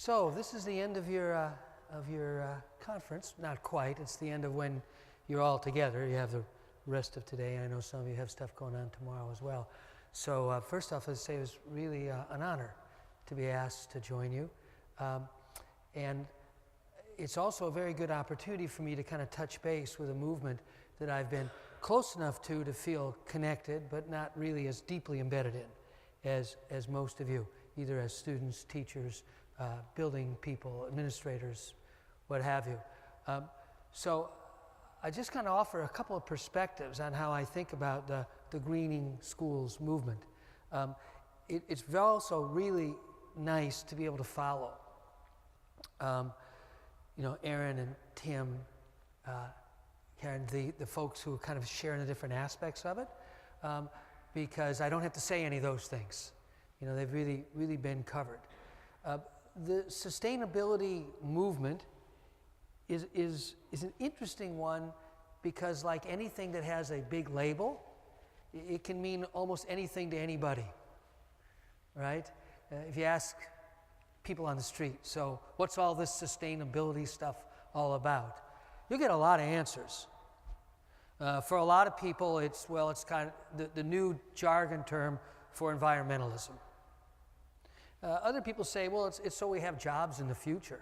So this is the end of your conference. Not quite. It's the end of when you're all together. You have the rest of today, and I know some of you have stuff going on tomorrow as well. So first off, let's say it was really an honor to be asked to join you. And it's also a very good opportunity for me to kind of touch base with a movement that I've been close enough to feel connected, but not really as deeply embedded in as most of you, either as students, teachers, building people, administrators, what have you. So I just kind of offer a couple of perspectives on how I think about the greening schools movement. It's also really nice to be able to follow. You know, Aaron and Tim, Karen, the folks who are kind of sharing the different aspects of it, because I don't have to say any of those things. You know, they've really been covered. The sustainability movement is an interesting one because, like anything that has a big label, it can mean almost anything to anybody, right? If you ask people on the street, so what's all this sustainability stuff all about? You'll get a lot of answers. For a lot of people, it's kind of the new jargon term for environmentalism. Other people say, well, it's so we have jobs in the future.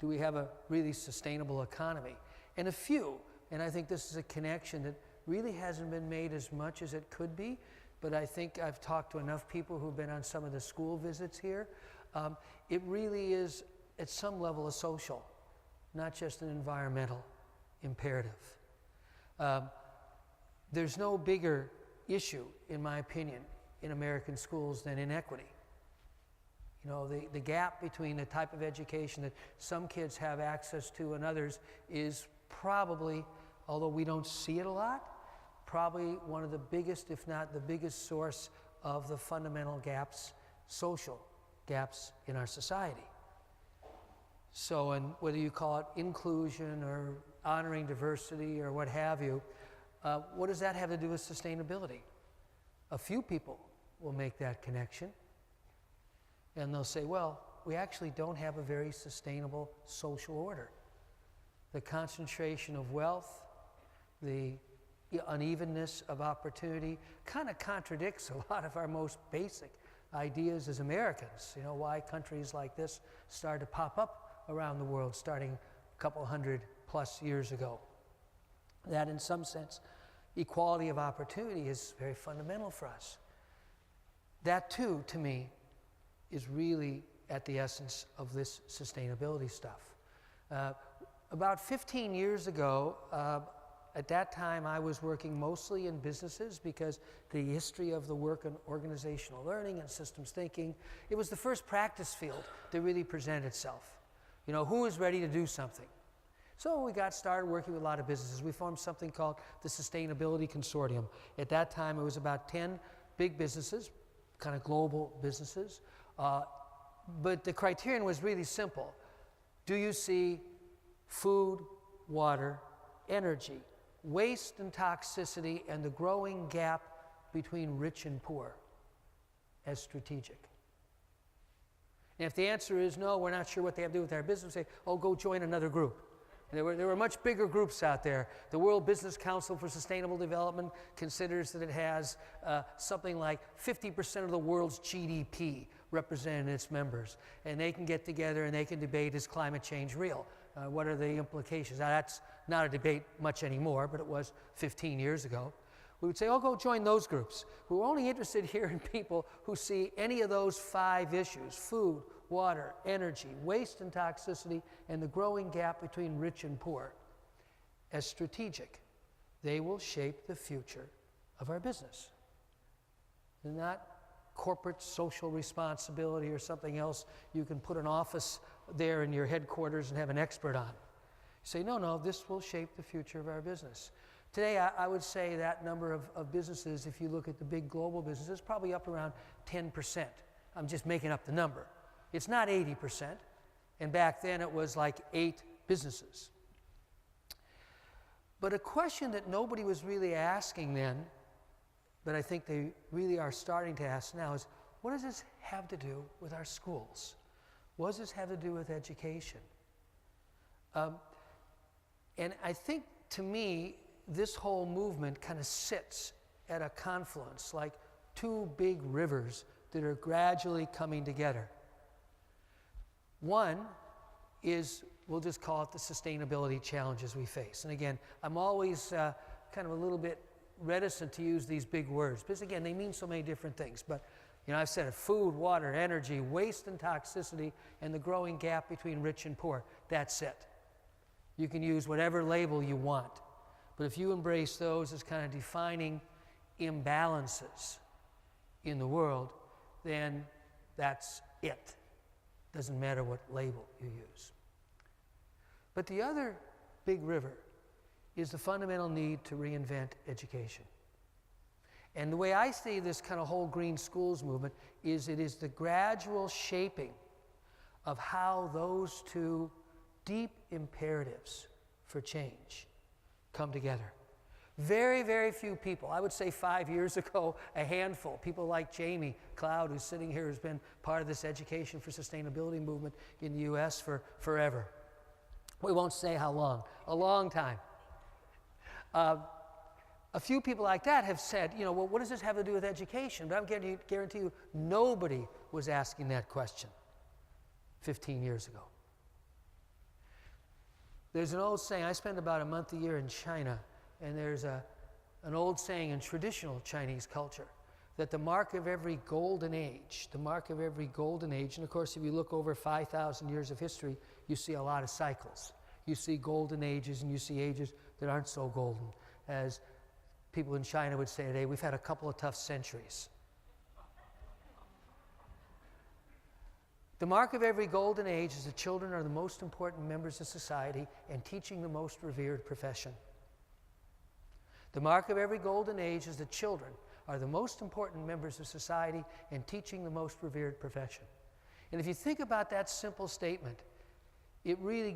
Do we have a really sustainable economy? And a few, and I think this is a connection that really hasn't been made as much as it could be, but I think I've talked to enough people who've been on some of the school visits here. It really is, at some level, a social, not just an environmental imperative. There's no bigger issue, in my opinion, in American schools than inequity. You know, the gap between the type of education that some kids have access to and others is probably, although we don't see it a lot, probably one of the biggest, if not the biggest source of the fundamental gaps, social gaps in our society. So, and whether you call it inclusion or honoring diversity or what have you, what does that have to do with sustainability? A few people will make that connection. And they'll say, well, we actually don't have a very sustainable social order. The concentration of wealth, the unevenness of opportunity kind of contradicts a lot of our most basic ideas as Americans. You know, why countries like this started to pop up around the world starting a couple 100+ years ago. That in some sense, equality of opportunity is very fundamental for us. That too, to me, is really at the essence of this sustainability stuff. About 15 years ago, at that time I was working mostly in businesses because the history of the work in organizational learning and systems thinking, it was the first practice field that really presented itself. You know, who is ready to do something? So we got started working with a lot of businesses. We formed something called the Sustainability Consortium. At that time it was about 10 big businesses, kind of global businesses. But the criterion was really simple. Do you see food, water, energy, waste and toxicity, and the growing gap between rich and poor as strategic? And if the answer is no, we're not sure what they have to do with our business, say, oh, go join another group. There were much bigger groups out there. The World Business Council for Sustainable Development considers that it has something like 50% of the world's GDP represented in its members. And they can get together and they can debate, is climate change real? What are the implications? Now, that's not a debate much anymore, but it was 15 years ago. We would say, oh, go join those groups. We're only interested here in people who see any of those 5 issues, food, water, energy, waste and toxicity, and the growing gap between rich and poor, as strategic. They will shape the future of our business. They're not corporate social responsibility or something else you can put an office there in your headquarters and have an expert on. You say, no, this will shape the future of our business. Today, I would say that number of businesses, if you look at the big global businesses, probably up around 10%. I'm just making up the number. It's not 80%, and back then it was like 8 businesses. But a question that nobody was really asking then, but I think they really are starting to ask now is, what does this have to do with our schools? What does this have to do with education? And I think, to me, this whole movement kind of sits at a confluence, like two big rivers that are gradually coming together. One is, we'll just call it the sustainability challenges we face. And again, I'm always kind of a little bit reticent to use these big words, because again, they mean so many different things. But I've said it: food, water, energy, waste and toxicity, and the growing gap between rich and poor. That's it. You can use whatever label you want. But if you embrace those as kind of defining imbalances in the world, then that's it. Doesn't matter what label you use. But the other big river is the fundamental need to reinvent education. And the way I see this kind of whole green schools movement is it is the gradual shaping of how those two deep imperatives for change come together. Very, very few people, I would say 5 years ago, a handful, people like Jamie Cloud, who's sitting here, who's been part of this education for sustainability movement in the US for forever. We won't say how long, a long time. A few people like that have said, well, what does this have to do with education? But I'm guarantee you, nobody was asking that question 15 years ago. There's an old saying, I spend about a month a year in China, and there's an old saying in traditional Chinese culture that the mark of every golden age, and of course if you look over 5,000 years of history, you see a lot of cycles. You see golden ages and you see ages that aren't so golden. As people in China would say today, we've had a couple of tough centuries. The mark of every golden age is that children are the most important members of society and teaching the most revered profession. The mark of every golden age is that children are the most important members of society and teaching the most revered profession. And if you think about that simple statement, it really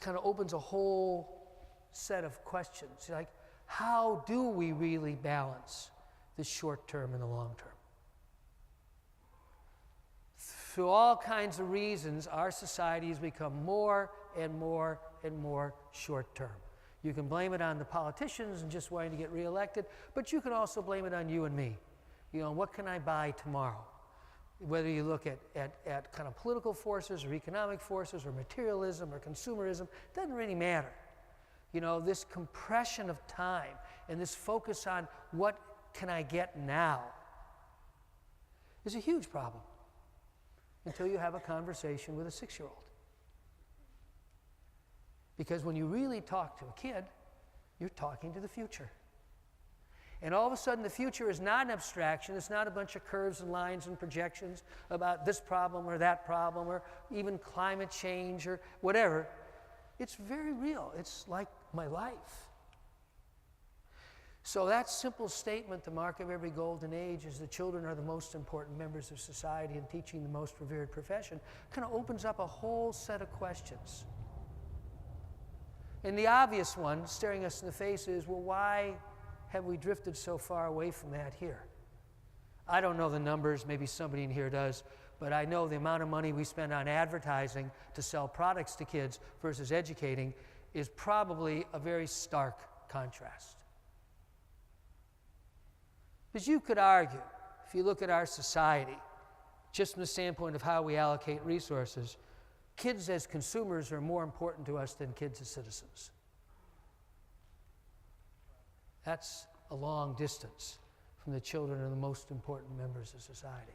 kind of opens a whole set of questions. Like, how do we really balance the short term and the long term? Through all kinds of reasons, our society has become more and more and more short term. You can blame it on the politicians and just wanting to get reelected, but you can also blame it on you and me. What can I buy tomorrow? Whether you look at kind of political forces or economic forces or materialism or consumerism, it doesn't really matter. This compression of time and this focus on what can I get now is a huge problem until you have a conversation with a 6-year-old. Because when you really talk to a kid, you're talking to the future. And all of a sudden, the future is not an abstraction. It's not a bunch of curves and lines and projections about this problem or that problem or even climate change or whatever. It's very real. It's like my life. So that simple statement, the mark of every golden age is that children are the most important members of society and teaching the most revered profession, kind of opens up a whole set of questions. And the obvious one staring us in the face is, well, why have we drifted so far away from that here? I don't know the numbers, maybe somebody in here does, but I know the amount of money we spend on advertising to sell products to kids versus educating is probably a very stark contrast. Because you could argue, if you look at our society, just from the standpoint of how we allocate resources, kids as consumers are more important to us than kids as citizens. That's a long distance from the children are the most important members of society.